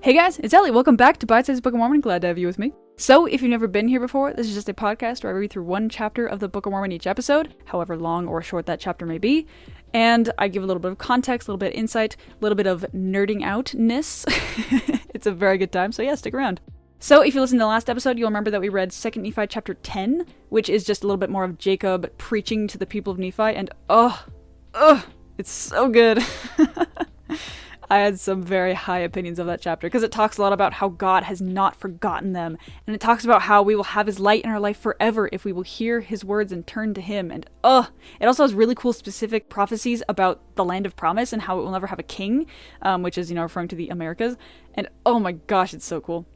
Hey guys, it's Ellie. Welcome back to Bite-Sized Book of Mormon. Glad to have you with me. So, if you've never been here before, this is just a podcast where I read through one chapter of the Book of Mormon each episode, however long or short that chapter may be, and I give a little bit of context, a little bit of insight, a little bit of nerding outness. It's a very good time, so yeah, stick around. So, if you listened to the last episode, you'll remember that we read 2 Nephi chapter 10, which is just a little bit more of Jacob preaching to the people of Nephi, and it's so good. I had some very high opinions of that chapter because it talks a lot about how God has not forgotten them, and it talks about how we will have his light in our life forever if we will hear his words and turn to him. And it also has really cool specific prophecies about the land of promise and how it will never have a king, which is, referring to the Americas. And oh my gosh, it's so cool.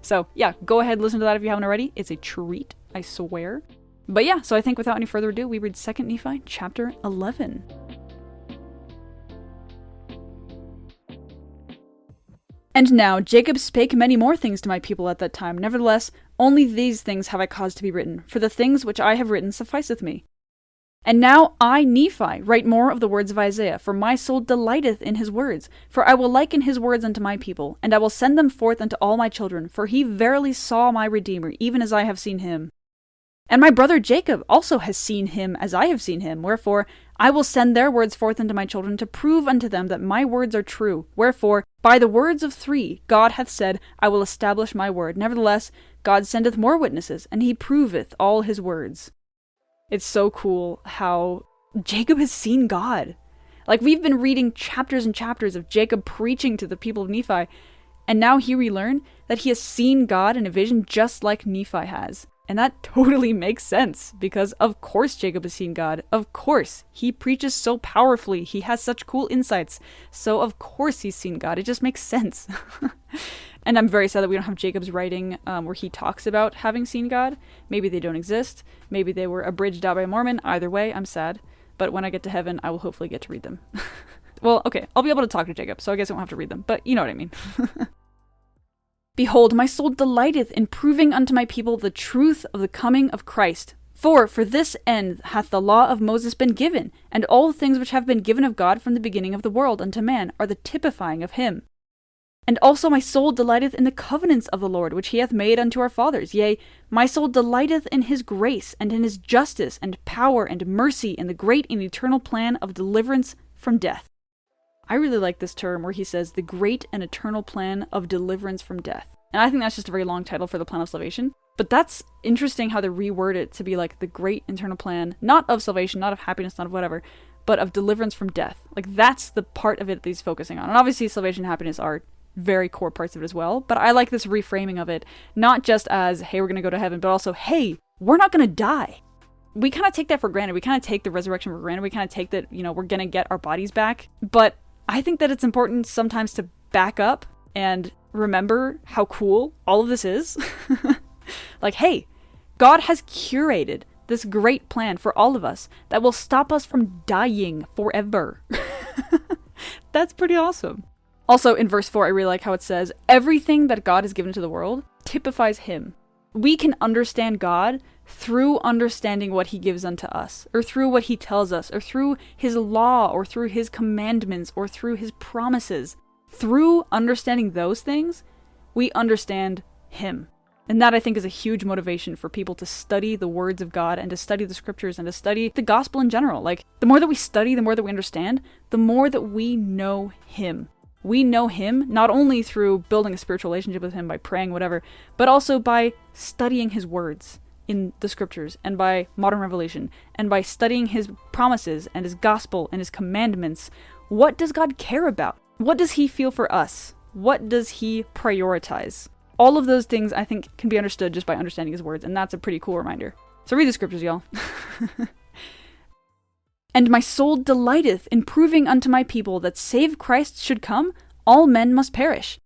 So yeah, go ahead and listen to that if you haven't already. It's a treat, I swear. But yeah, so I think without any further ado, we read 2 Nephi chapter 11. And now Jacob spake many more things to my people at that time. Nevertheless, only these things have I caused to be written, for the things which I have written sufficeth me. And now I, Nephi, write more of the words of Isaiah, for my soul delighteth in his words. For I will liken his words unto my people, and I will send them forth unto all my children, for he verily saw my Redeemer, even as I have seen him. And my brother Jacob also has seen him as I have seen him, wherefore I will send their words forth unto my children to prove unto them that my words are true. Wherefore, by the words of 3, God hath said, I will establish my word. Nevertheless, God sendeth more witnesses, and he proveth all his words. It's so cool how Jacob has seen God. Like, we've been reading chapters and chapters of Jacob preaching to the people of Nephi, and now here we learn that he has seen God in a vision just like Nephi has. And that totally makes sense, because of course Jacob has seen God. Of course. He preaches so powerfully. He has such cool insights. So of course he's seen God. It just makes sense. And I'm very sad that we don't have Jacob's writing where he talks about having seen God. Maybe they don't exist. Maybe they were abridged out by a Mormon. Either way, I'm sad. But when I get to heaven, I will hopefully get to read them. Well, okay, I'll be able to talk to Jacob, so I guess I won't have to read them. But you know what I mean. Behold, my soul delighteth in proving unto my people the truth of the coming of Christ. For this end hath the law of Moses been given, and all things which have been given of God from the beginning of the world unto man are the typifying of him. And also my soul delighteth in the covenants of the Lord, which he hath made unto our fathers. Yea, my soul delighteth in his grace, and in his justice, and power, and mercy, in the great and eternal plan of deliverance from death. I really like this term where he says, the great and eternal plan of deliverance from death. And I think that's just a very long title for the plan of salvation. But that's interesting how they reword it to be like the great eternal plan, not of salvation, not of happiness, not of whatever, but of deliverance from death. Like, that's the part of it that he's focusing on. And obviously salvation and happiness are very core parts of it as well. But I like this reframing of it, not just as, hey, we're going to go to heaven, but also, hey, we're not going to die. We kind of take that for granted. We kind of take the resurrection for granted. We kind of take that, we're going to get our bodies back. But I think that it's important sometimes to back up and remember how cool all of this is. Like, hey, God has curated this great plan for all of us that will stop us from dying forever. That's pretty awesome. Also, in verse 4, I really like how it says, everything that God has given to the world typifies him. We can understand God through understanding what he gives unto us, or through what he tells us, or through his law, or through his commandments, or through his promises. Through understanding those things, we understand him. And that, I think, is a huge motivation for people to study the words of God and to study the scriptures and to study the gospel in general. Like, the more that we study, the more that we understand, the more that we know him. We know him not only through building a spiritual relationship with him by praying, whatever, but also by studying his words in the scriptures and by modern revelation and by studying his promises and his gospel and his commandments. What does God care about? What does he feel for us? What does he prioritize? All of those things, I think, can be understood just by understanding his words, and that's a pretty cool reminder. So read the scriptures, y'all. And my soul delighteth in proving unto my people that save Christ should come, all men must perish.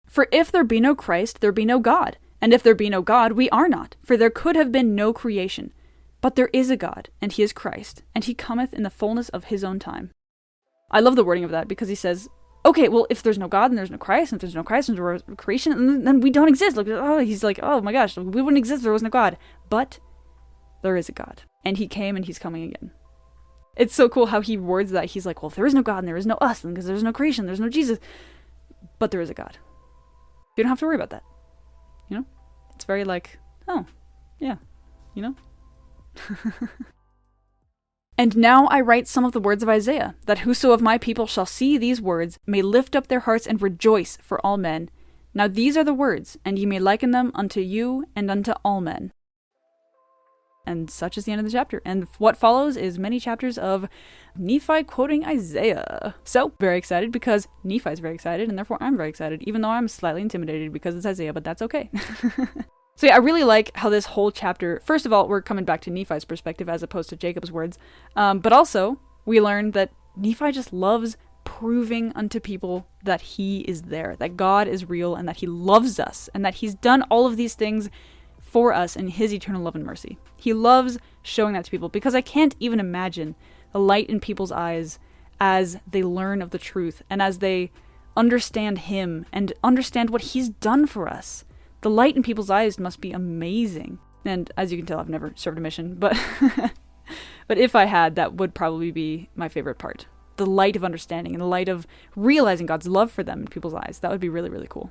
For if there be no Christ, there be no God. And if there be no God, we are not, for there could have been no creation. But there is a God, and he is Christ, and he cometh in the fullness of his own time. I love the wording of that, because he says, okay, well, if there's no God, then there's no Christ, and if there's no Christ, and there's no creation, then we don't exist. Like, he's like, oh my gosh, we wouldn't exist if there was no God. But there is a God, and he came, and he's coming again. It's so cool how he words that. He's like, well, if there is no God, and there is no us, and because there's no creation, there's no Jesus. But there is a God. You don't have to worry about that. You know? It's very like, oh, yeah, you know? And now I write some of the words of Isaiah, that whoso of my people shall see these words may lift up their hearts and rejoice for all men. Now these are the words, and ye may liken them unto you and unto all men. And such is the end of the chapter. And what follows is many chapters of Nephi quoting Isaiah. So, very excited because Nephi's very excited, and therefore I'm very excited, even though I'm slightly intimidated because it's Isaiah, but that's okay. So yeah, I really like how this whole chapter, first of all, we're coming back to Nephi's perspective as opposed to Jacob's words, but also we learn that Nephi just loves proving unto people that he is there, that God is real, and that he loves us, and that he's done all of these things for us in his eternal love and mercy. He loves showing that to people, because I can't even imagine the light in people's eyes as they learn of the truth and as they understand him and understand what he's done for us. The light in people's eyes must be amazing. And as you can tell, I've never served a mission, but but if I had, that would probably be my favorite part. The light of understanding and the light of realizing God's love for them in people's eyes. That would be really, really cool.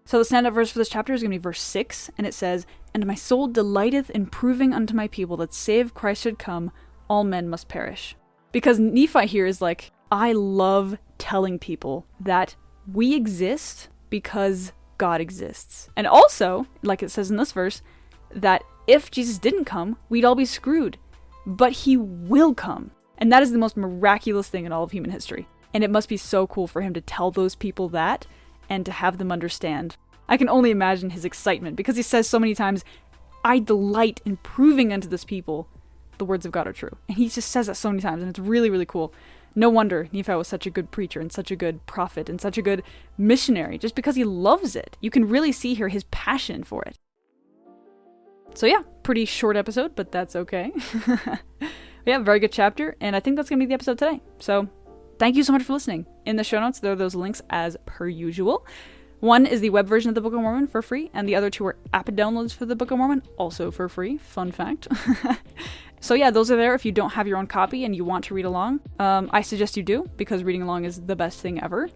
So the standout verse for this chapter is going to be verse 6, and it says, "And my soul delighteth in proving unto my people that save Christ should come, all men must perish." Because Nephi here is like, I love telling people that we exist because God exists. And also, like it says in this verse, that if Jesus didn't come, we'd all be screwed. But he will come. And that is the most miraculous thing in all of human history. And it must be so cool for him to tell those people that and to have them understand. I can only imagine his excitement because he says so many times, I delight in proving unto this people the words of God are true. And he just says that so many times, and it's really, really cool. No wonder Nephi was such a good preacher and such a good prophet and such a good missionary, just because he loves it. You can really see here his passion for it. So yeah, pretty short episode, but that's okay. Yeah, very good chapter, and I think that's going to be the episode today. So thank you so much for listening. In the show notes, there are those links as per usual. One is the web version of the Book of Mormon for free, and the other two are app downloads for the Book of Mormon, also for free. Fun fact. So yeah, those are there if you don't have your own copy and you want to read along. I suggest you do, because reading along is the best thing ever.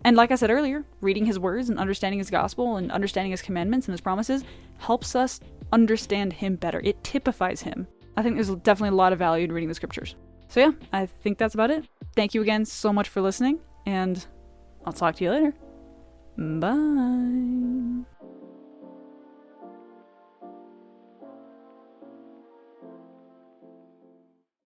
And like I said earlier, reading his words and understanding his gospel and understanding his commandments and his promises helps us understand him better. It typifies him. I think there's definitely a lot of value in reading the scriptures. So yeah, I think that's about it. Thank you again so much for listening, and I'll talk to you later. Bye.